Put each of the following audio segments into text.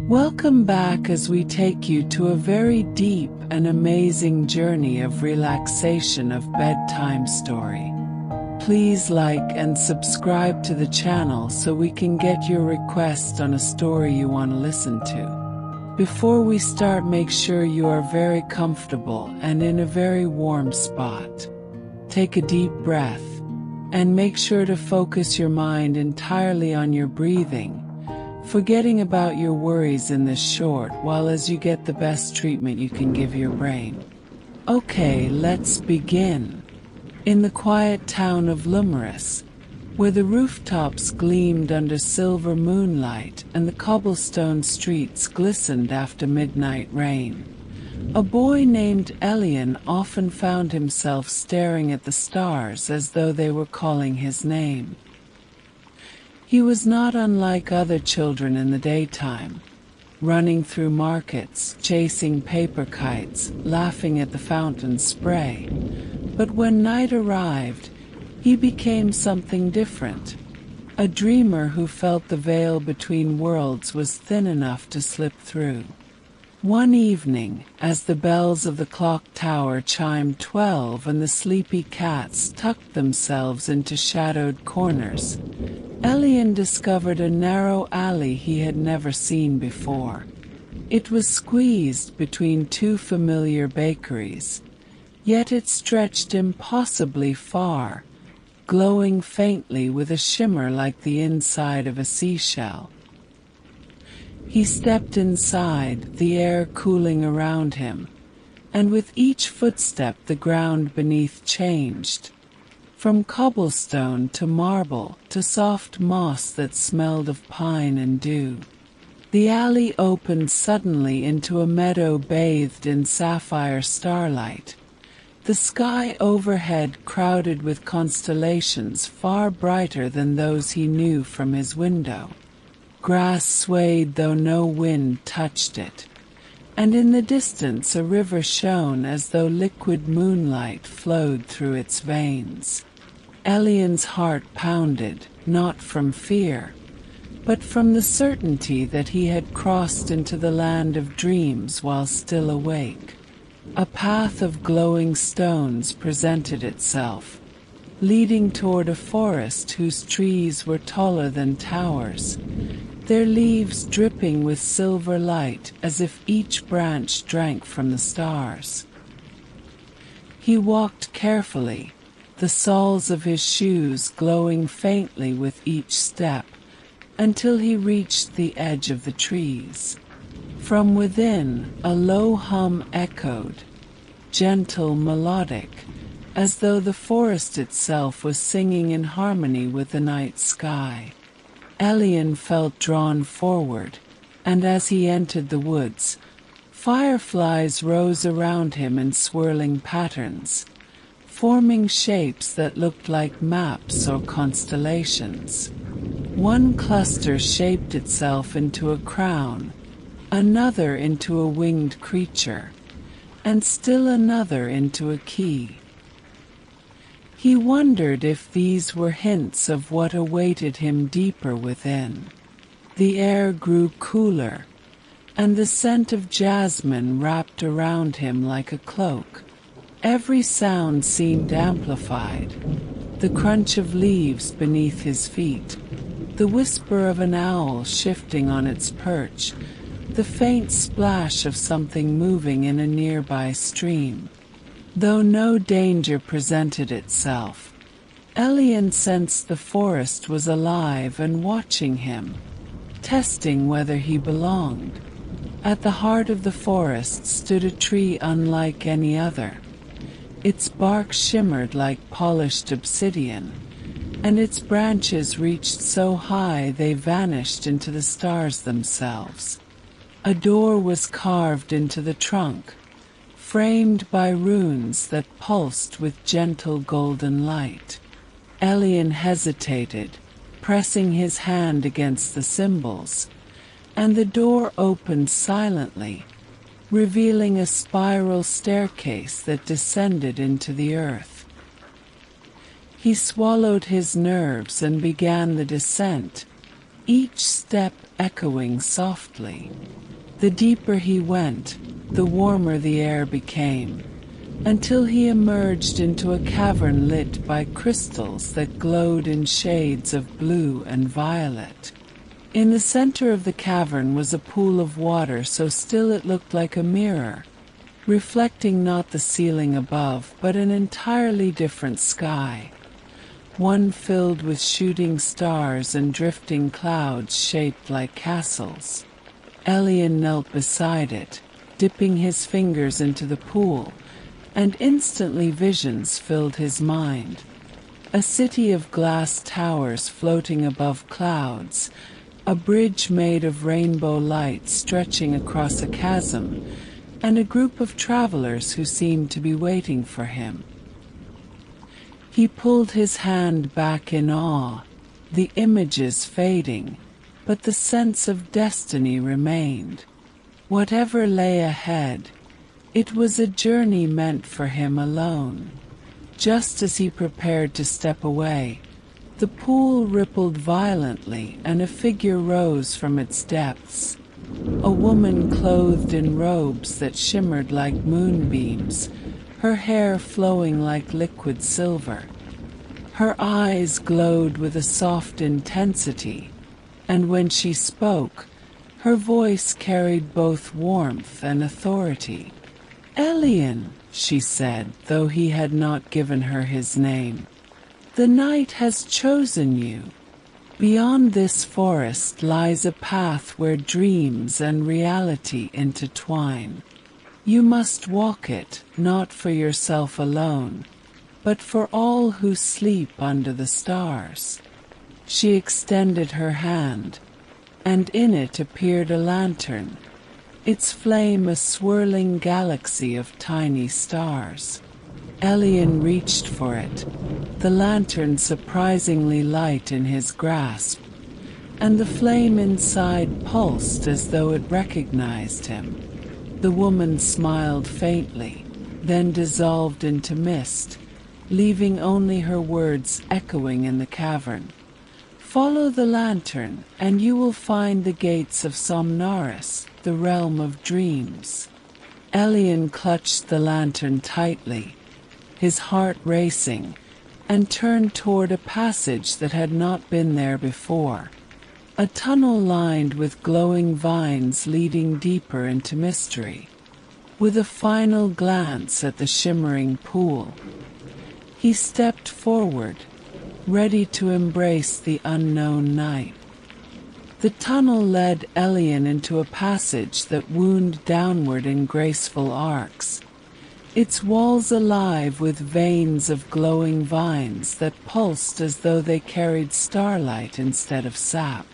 Welcome back as we take you to a very deep and amazing journey of relaxation of bedtime story. Please like and subscribe to the channel so we can get your request on a story you want to listen to. Before we start, make sure you are very comfortable and in a very warm spot. Take a deep breath and make sure to focus your mind entirely on your breathing, forgetting about your worries in this short while as you get the best treatment you can give your brain. Okay, let's begin. In the quiet town of Lumerus, where the rooftops gleamed under silver moonlight and the cobblestone streets glistened after midnight rain, a boy named Elian often found himself staring at the stars as though they were calling his name. He was not unlike other children in the daytime, running through markets, chasing paper kites, laughing at the fountain spray. But when night arrived, he became something different, a dreamer who felt the veil between worlds was thin enough to slip through. One evening, as the bells of the clock tower chimed 12 and the sleepy cats tucked themselves into shadowed corners, Elian discovered a narrow alley he had never seen before. It was squeezed between two familiar bakeries, yet it stretched impossibly far, glowing faintly with a shimmer like the inside of a seashell. He stepped inside, the air cooling around him, and with each footstep the ground beneath changed, from cobblestone to marble to soft moss that smelled of pine and dew. The alley opened suddenly into a meadow bathed in sapphire starlight, the sky overhead crowded with constellations far brighter than those he knew from his window. Grass swayed though no wind touched it, and in the distance a river shone as though liquid moonlight flowed through its veins. Elian's heart pounded, not from fear, but from the certainty that he had crossed into the land of dreams while still awake. A path of glowing stones presented itself, leading toward a forest whose trees were taller than towers, their leaves dripping with silver light as if each branch drank from the stars. He walked carefully, the soles of his shoes glowing faintly with each step, until he reached the edge of the trees. From within, a low hum echoed, gentle, melodic, as though the forest itself was singing in harmony with the night sky. Elian felt drawn forward, and as he entered the woods, fireflies rose around him in swirling patterns, forming shapes that looked like maps or constellations. One cluster shaped itself into a crown, another into a winged creature, and still another into a key. He wondered if these were hints of what awaited him deeper within. The air grew cooler, and the scent of jasmine wrapped around him like a cloak. Every sound seemed amplified, the crunch of leaves beneath his feet, the whisper of an owl shifting on its perch, the faint splash of something moving in a nearby stream. Though no danger presented itself, Elian sensed the forest was alive and watching him, testing whether he belonged. At the heart of the forest stood a tree unlike any other. Its bark shimmered like polished obsidian, and its branches reached so high they vanished into the stars themselves. A door was carved into the trunk, framed by runes that pulsed with gentle golden light. Elian hesitated, pressing his hand against the symbols, and the door opened silently, revealing a spiral staircase that descended into the earth. He swallowed his nerves and began the descent, each step echoing softly. The deeper he went, the warmer the air became, until he emerged into a cavern lit by crystals that glowed in shades of blue and violet. In the center of the cavern was a pool of water so still it looked like a mirror, reflecting not the ceiling above but an entirely different sky, one filled with shooting stars and drifting clouds shaped like castles. Elian knelt beside it, dipping his fingers into the pool, and instantly visions filled his mind. A city of glass towers floating above clouds, a bridge made of rainbow light stretching across a chasm, and a group of travelers who seemed to be waiting for him. He pulled his hand back in awe, the images fading, but the sense of destiny remained. Whatever lay ahead, it was a journey meant for him alone. Just as he prepared to step away, the pool rippled violently and a figure rose from its depths. A woman clothed in robes that shimmered like moonbeams, her hair flowing like liquid silver. Her eyes glowed with a soft intensity, and when she spoke, her voice carried both warmth and authority. "Elian," she said, though he had not given her his name, "the night has chosen you. Beyond this forest lies a path where dreams and reality intertwine. You must walk it, not for yourself alone, but for all who sleep under the stars." She extended her hand, and in it appeared a lantern, its flame a swirling galaxy of tiny stars. Elian reached for it, the lantern surprisingly light in his grasp, and the flame inside pulsed as though it recognized him. The woman smiled faintly, then dissolved into mist, leaving only her words echoing in the cavern. "Follow the lantern, and you will find the gates of Somnaris, the realm of dreams." Elian clutched the lantern tightly, his heart racing, and turned toward a passage that had not been there before. A tunnel lined with glowing vines leading deeper into mystery. With a final glance at the shimmering pool, he stepped forward, ready to embrace the unknown night. The tunnel led Elian into a passage that wound downward in graceful arcs, its walls alive with veins of glowing vines that pulsed as though they carried starlight instead of sap.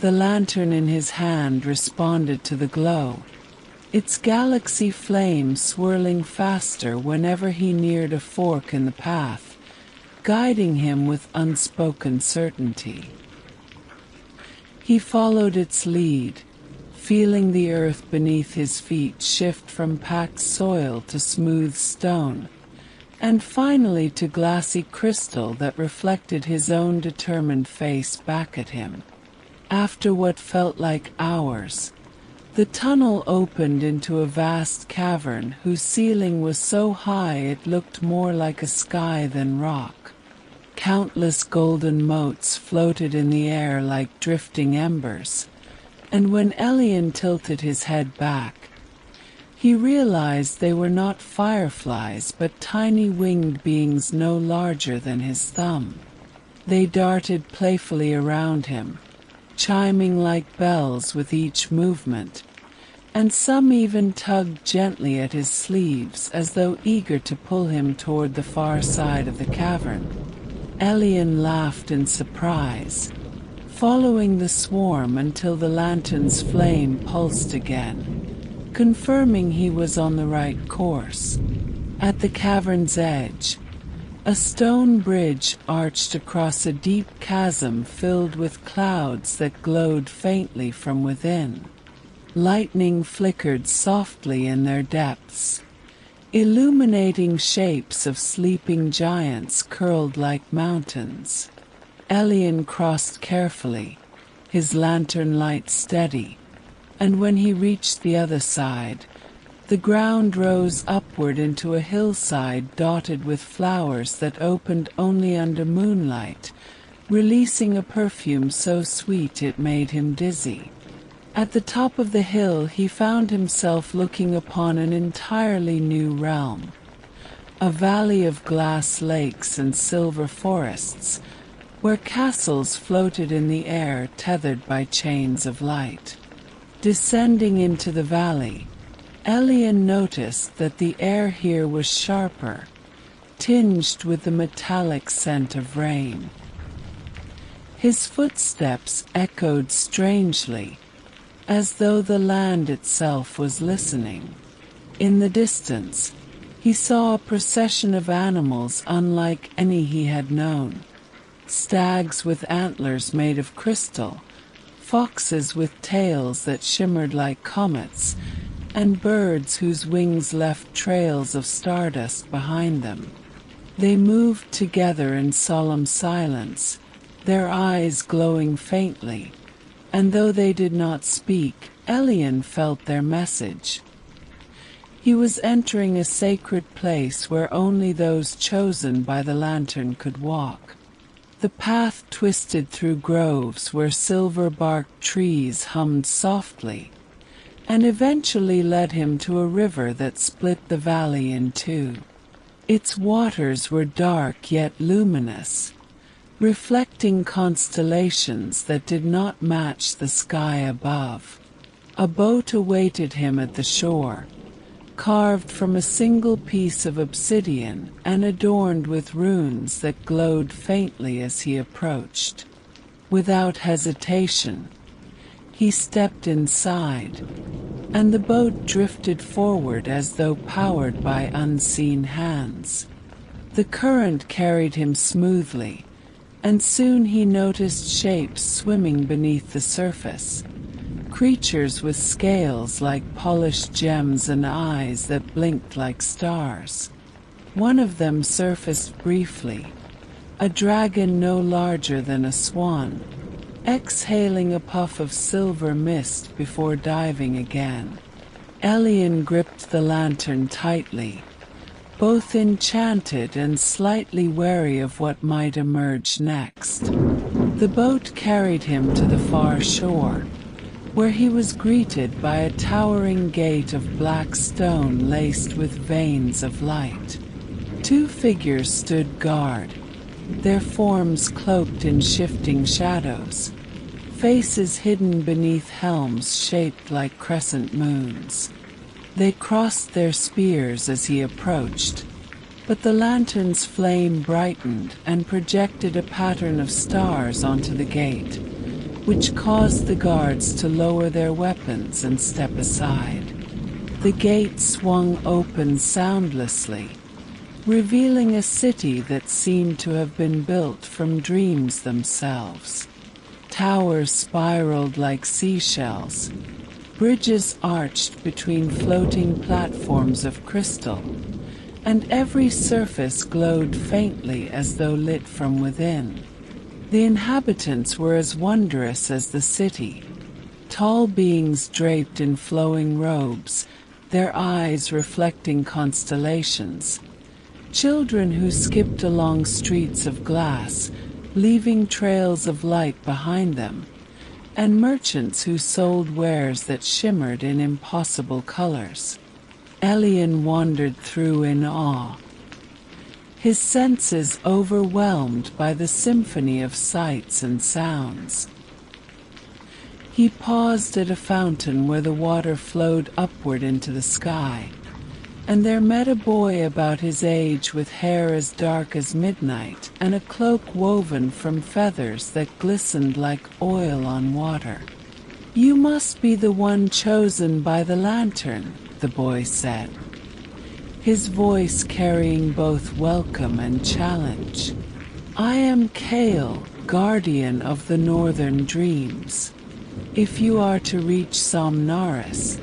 The lantern in his hand responded to the glow, its galaxy flame swirling faster whenever he neared a fork in the path, guiding him with unspoken certainty. He followed its lead, feeling the earth beneath his feet shift from packed soil to smooth stone, and finally to glassy crystal that reflected his own determined face back at him. After what felt like hours, the tunnel opened into a vast cavern whose ceiling was so high it looked more like a sky than rock. Countless golden motes floated in the air like drifting embers, and when Elian tilted his head back, he realized they were not fireflies but tiny winged beings no larger than his thumb. They darted playfully around him, chiming like bells with each movement, and some even tugged gently at his sleeves as though eager to pull him toward the far side of the cavern. Elian laughed in surprise, following the swarm until the lantern's flame pulsed again, confirming he was on the right course. At the cavern's edge, a stone bridge arched across a deep chasm filled with clouds that glowed faintly from within. Lightning flickered softly in their depths, illuminating shapes of sleeping giants curled like mountains. Elian crossed carefully, his lantern light steady, and when he reached the other side, the ground rose upward into a hillside dotted with flowers that opened only under moonlight, releasing a perfume so sweet it made him dizzy. At the top of the hill he found himself looking upon an entirely new realm, a valley of glass lakes and silver forests, where castles floated in the air tethered by chains of light. Descending into the valley, Elian noticed that the air here was sharper, tinged with the metallic scent of rain. His footsteps echoed strangely, as though the land itself was listening. In the distance, he saw a procession of animals unlike any he had known. Stags with antlers made of crystal, foxes with tails that shimmered like comets, and birds whose wings left trails of stardust behind them. They moved together in solemn silence, their eyes glowing faintly, and though they did not speak, Elian felt their message. He was entering a sacred place where only those chosen by the lantern could walk. The path twisted through groves where silver-barked trees hummed softly, and eventually led him to a river that split the valley in two. Its waters were dark yet luminous, reflecting constellations that did not match the sky above. A boat awaited him at the shore, carved from a single piece of obsidian and adorned with runes that glowed faintly as he approached. Without hesitation, he stepped inside, and the boat drifted forward as though powered by unseen hands. The current carried him smoothly, and soon he noticed shapes swimming beneath the surface. Creatures with scales like polished gems and eyes that blinked like stars. One of them surfaced briefly, a dragon no larger than a swan, exhaling a puff of silver mist before diving again. Elian gripped the lantern tightly, both enchanted and slightly wary of what might emerge next. The boat carried him to the far shore, where he was greeted by a towering gate of black stone laced with veins of light. Two figures stood guard, their forms cloaked in shifting shadows, faces hidden beneath helms shaped like crescent moons. They crossed their spears as he approached, but the lantern's flame brightened and projected a pattern of stars onto the gate, which caused the guards to lower their weapons and step aside. The gate swung open soundlessly, revealing a city that seemed to have been built from dreams themselves. Towers spiraled like seashells, bridges arched between floating platforms of crystal, and every surface glowed faintly as though lit from within. The inhabitants were as wondrous as the city, tall beings draped in flowing robes, their eyes reflecting constellations, children who skipped along streets of glass, leaving trails of light behind them, and merchants who sold wares that shimmered in impossible colors. Elian wandered through in awe, his senses overwhelmed by the symphony of sights and sounds. He paused at a fountain where the water flowed upward into the sky, and there met a boy about his age with hair as dark as midnight and a cloak woven from feathers that glistened like oil on water. "You must be the one chosen by the lantern," the boy said, his voice carrying both welcome and challenge. "I am Kale, guardian of the northern dreams. If you are to reach Somnaris,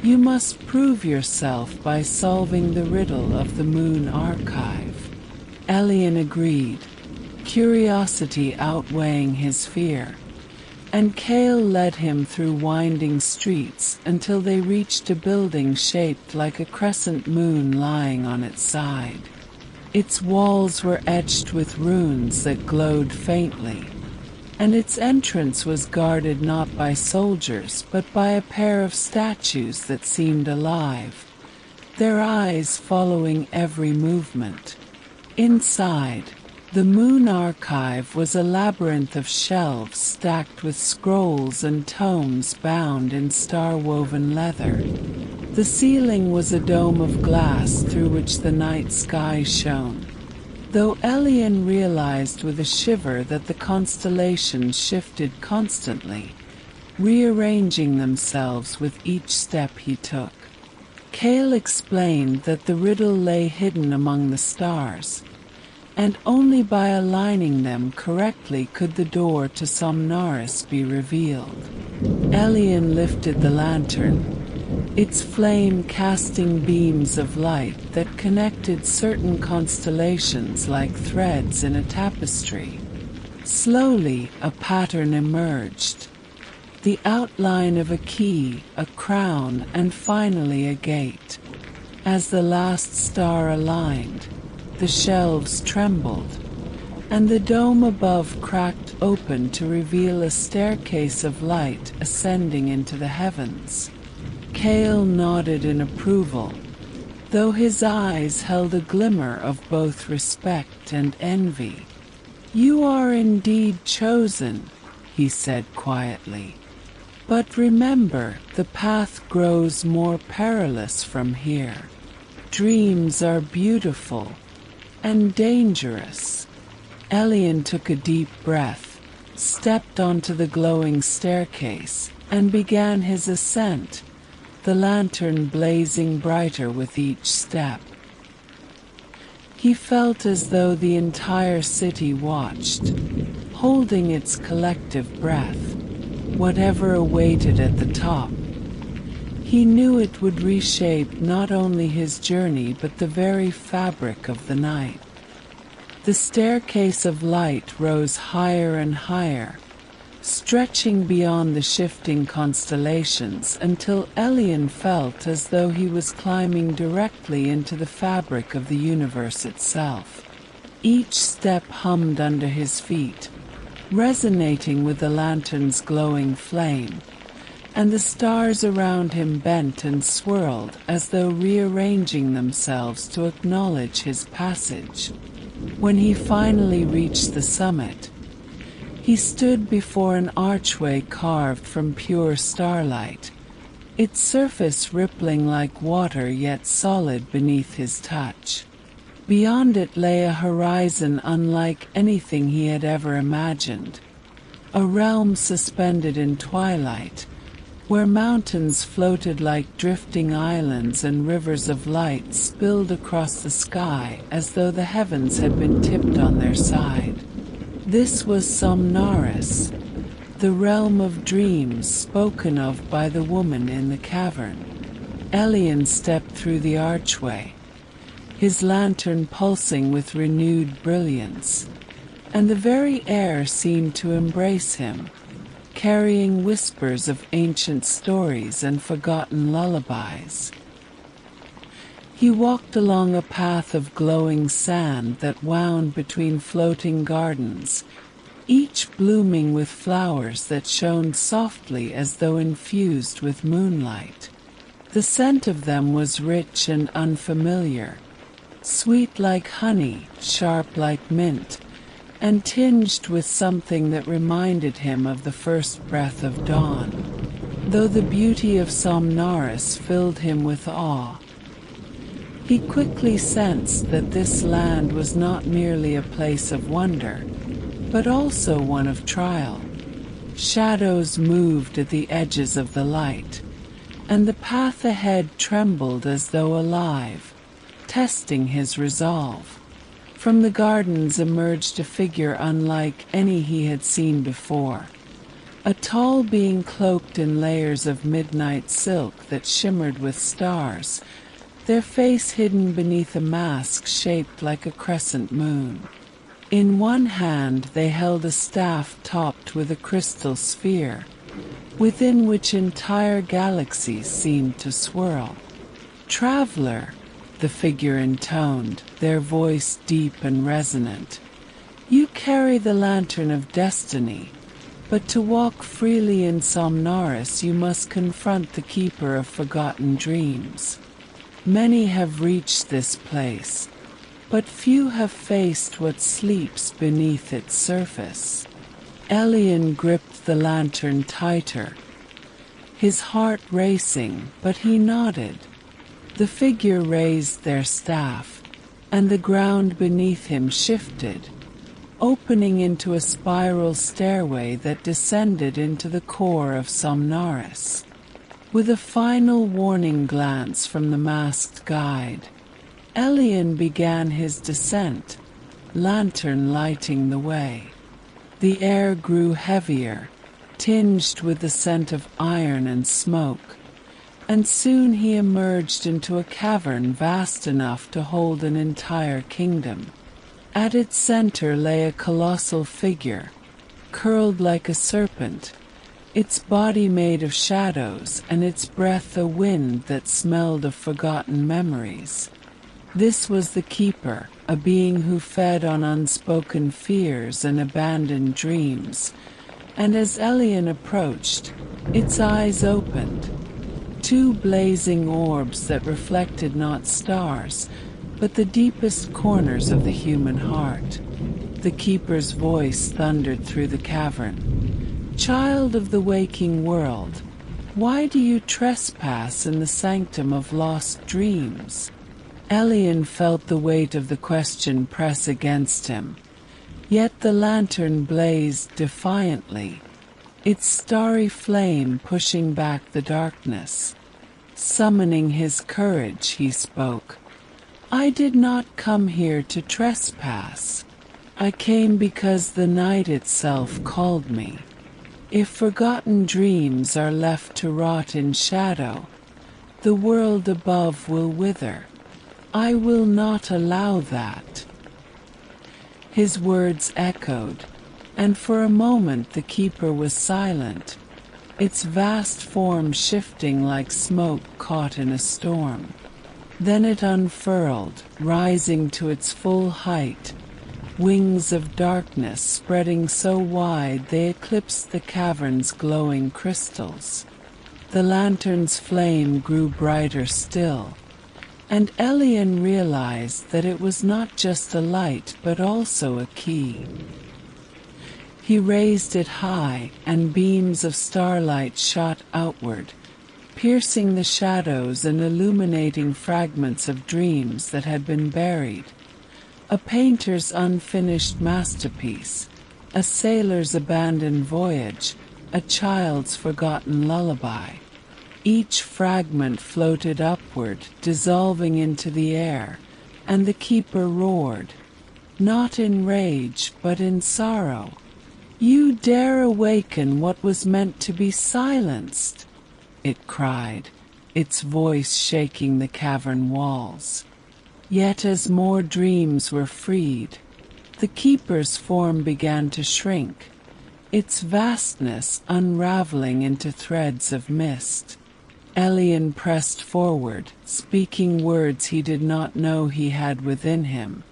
you must prove yourself by solving the riddle of the Moon Archive." Elian agreed, curiosity outweighing his fear. and Kale led him through winding streets until they reached a building shaped like a crescent moon lying on its side. Its walls were etched with runes that glowed faintly, and its entrance was guarded not by soldiers but by a pair of statues that seemed alive, their eyes following every movement. Inside, the Moon Archive was a labyrinth of shelves stacked with scrolls and tomes bound in star-woven leather. The ceiling was a dome of glass through which the night sky shone, though Elian realized with a shiver that the constellations shifted constantly, rearranging themselves with each step he took. Kale explained that the riddle lay hidden among the stars, and only by aligning them correctly could the door to Somnaris be revealed. Elian lifted the lantern, its flame casting beams of light that connected certain constellations like threads in a tapestry. Slowly, a pattern emerged. The outline of a key, a crown, and finally a gate. As the last star aligned, the shelves trembled, and the dome above cracked open to reveal a staircase of light ascending into the heavens. Kale nodded in approval, though his eyes held a glimmer of both respect and envy. "You are indeed chosen," he said quietly. "But remember, the path grows more perilous from here. Dreams are beautiful and dangerous." Elian took a deep breath, stepped onto the glowing staircase, and began his ascent, the lantern blazing brighter with each step. He felt as though the entire city watched, holding its collective breath, whatever awaited at the top. He knew it would reshape not only his journey but the very fabric of the night. The staircase of light rose higher and higher, stretching beyond the shifting constellations until Elian felt as though he was climbing directly into the fabric of the universe itself. Each step hummed under his feet, resonating with the lantern's glowing flame, and the stars around him bent and swirled as though rearranging themselves to acknowledge his passage. When he finally reached the summit, he stood before an archway carved from pure starlight, its surface rippling like water yet solid beneath his touch. Beyond it lay a horizon unlike anything he had ever imagined, a realm suspended in twilight, where mountains floated like drifting islands and rivers of light spilled across the sky as though the heavens had been tipped on their side. This was Somnaris, the realm of dreams spoken of by the woman in the cavern. Elian stepped through the archway, his lantern pulsing with renewed brilliance, and the very air seemed to embrace him, carrying whispers of ancient stories and forgotten lullabies. He walked along a path of glowing sand that wound between floating gardens, each blooming with flowers that shone softly as though infused with moonlight. The scent of them was rich and unfamiliar, sweet like honey, sharp like mint, and tinged with something that reminded him of the first breath of dawn, though the beauty of Somnaris filled him with awe. He quickly sensed that this land was not merely a place of wonder, but also one of trial. Shadows moved at the edges of the light, and the path ahead trembled as though alive, testing his resolve. From the gardens emerged a figure unlike any he had seen before, a tall being cloaked in layers of midnight silk that shimmered with stars, their face hidden beneath a mask shaped like a crescent moon. In one hand they held a staff topped with a crystal sphere, within which entire galaxies seemed to swirl. "Traveler," the figure intoned, their voice deep and resonant, "you carry the lantern of destiny, but to walk freely in Somnaris you must confront the keeper of forgotten dreams. Many have reached this place, but few have faced what sleeps beneath its surface." Elian gripped the lantern tighter, his heart racing, but he nodded. The figure raised their staff, and the ground beneath him shifted, opening into a spiral stairway that descended into the core of Somnaris. With a final warning glance from the masked guide, Elian began his descent, lantern lighting the way. The air grew heavier, tinged with the scent of iron and smoke, and soon he emerged into a cavern vast enough to hold an entire kingdom. At its center lay a colossal figure, curled like a serpent, its body made of shadows and its breath a wind that smelled of forgotten memories. This was the Keeper, a being who fed on unspoken fears and abandoned dreams, and as Elian approached, its eyes opened, two blazing orbs that reflected not stars, but the deepest corners of the human heart. The Keeper's voice thundered through the cavern. "Child of the waking world, why do you trespass in the sanctum of lost dreams?" Elian felt the weight of the question press against him, yet the lantern blazed defiantly, its starry flame pushing back the darkness. Summoning his courage, he spoke. "I did not come here to trespass. I came because the night itself called me. If forgotten dreams are left to rot in shadow, the world above will wither. I will not allow that." His words echoed, and for a moment the Keeper was silent, its vast form shifting like smoke caught in a storm. Then it unfurled, rising to its full height, wings of darkness spreading so wide they eclipsed the cavern's glowing crystals. The lantern's flame grew brighter still, and Elian realized that it was not just a light but also a key. He raised it high, and beams of starlight shot outward, piercing the shadows and illuminating fragments of dreams that had been buried. A painter's unfinished masterpiece, a sailor's abandoned voyage, a child's forgotten lullaby. Each fragment floated upward, dissolving into the air, and the Keeper roared, not in rage but in sorrow. "You dare awaken what was meant to be silenced," it cried, its voice shaking the cavern walls. Yet as more dreams were freed, the Keeper's form began to shrink, its vastness unraveling into threads of mist. Elian pressed forward, speaking words he did not know he had within him.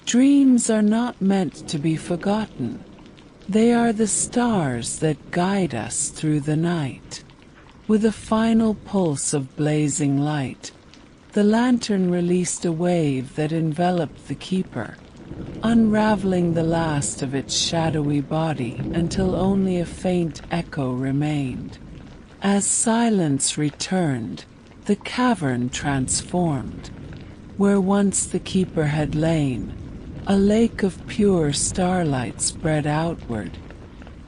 "Dreams are not meant to be forgotten. They are the stars that guide us through the night." With a final pulse of blazing light, the lantern released a wave that enveloped the Keeper, unraveling the last of its shadowy body until only a faint echo remained. As silence returned, the cavern transformed. Where once the Keeper had lain, a lake of pure starlight spread outward,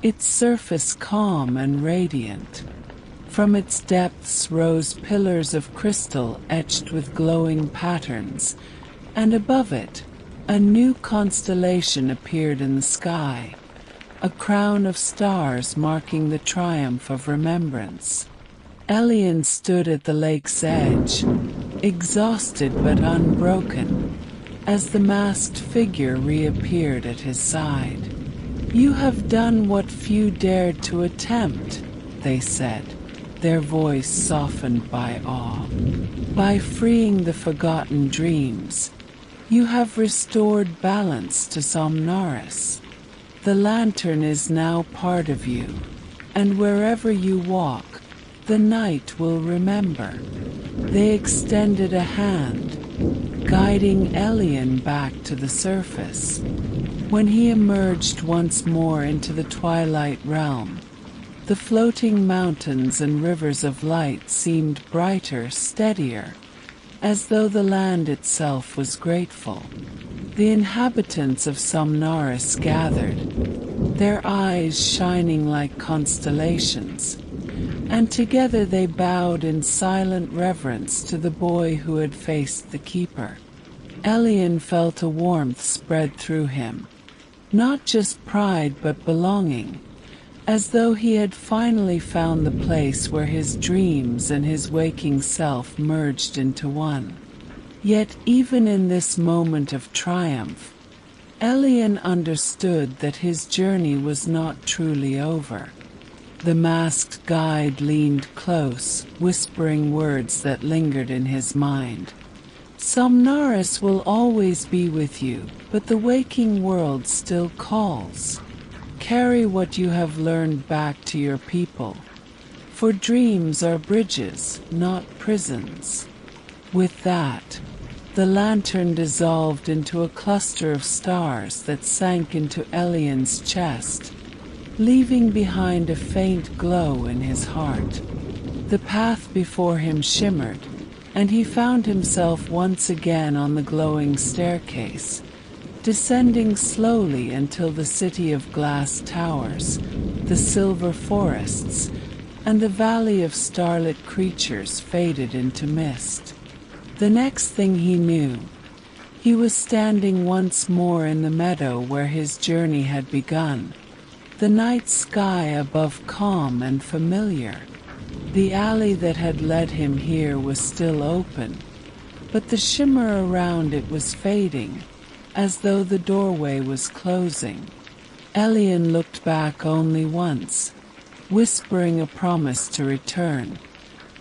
its surface calm and radiant. From its depths rose pillars of crystal etched with glowing patterns, and above it, a new constellation appeared in the sky, a crown of stars marking the triumph of remembrance. Elian stood at the lake's edge, exhausted but unbroken, as the masked figure reappeared at his side. "You have done what few dared to attempt," they said, their voice softened by awe. "By freeing the forgotten dreams, you have restored balance to Somnaris. The lantern is now part of you, and wherever you walk, the night will remember." They extended a hand, guiding Elian back to the surface. When he emerged once more into the twilight realm, the floating mountains and rivers of light seemed brighter, steadier, as though the land itself was grateful. The inhabitants of Somnaris gathered, their eyes shining like constellations, and together they bowed in silent reverence to the boy who had faced the Keeper. Elian felt a warmth spread through him, not just pride but belonging, as though he had finally found the place where his dreams and his waking self merged into one. Yet even in this moment of triumph, Elian understood that his journey was not truly over. The masked guide leaned close, whispering words that lingered in his mind. "Somnaris will always be with you, but the waking world still calls. Carry what you have learned back to your people, for dreams are bridges, not prisons." With that, the lantern dissolved into a cluster of stars that sank into Elian's chest, leaving behind a faint glow in his heart. The path before him shimmered, and he found himself once again on the glowing staircase, descending slowly until the city of glass towers, the silver forests, and the valley of starlit creatures faded into mist. The next thing he knew, he was standing once more in the meadow where his journey had begun. The night sky above calm and familiar. The alley that had led him here was still open, but the shimmer around it was fading, as though the doorway was closing. Elian looked back only once, whispering a promise to return,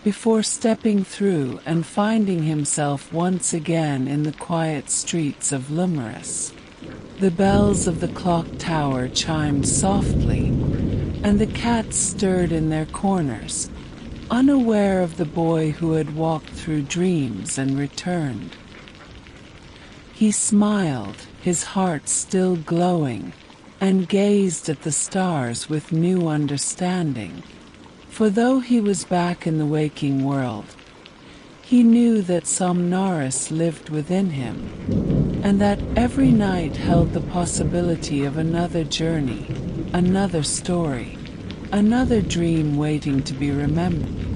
before stepping through and finding himself once again in the quiet streets of Lumerus. The bells of the clock tower chimed softly, and the cats stirred in their corners, unaware of the boy who had walked through dreams and returned. He smiled, his heart still glowing, and gazed at the stars with new understanding. For though he was back in the waking world, he knew that Somnaris lived within him, and that every night held the possibility of another journey, another story, another dream waiting to be remembered.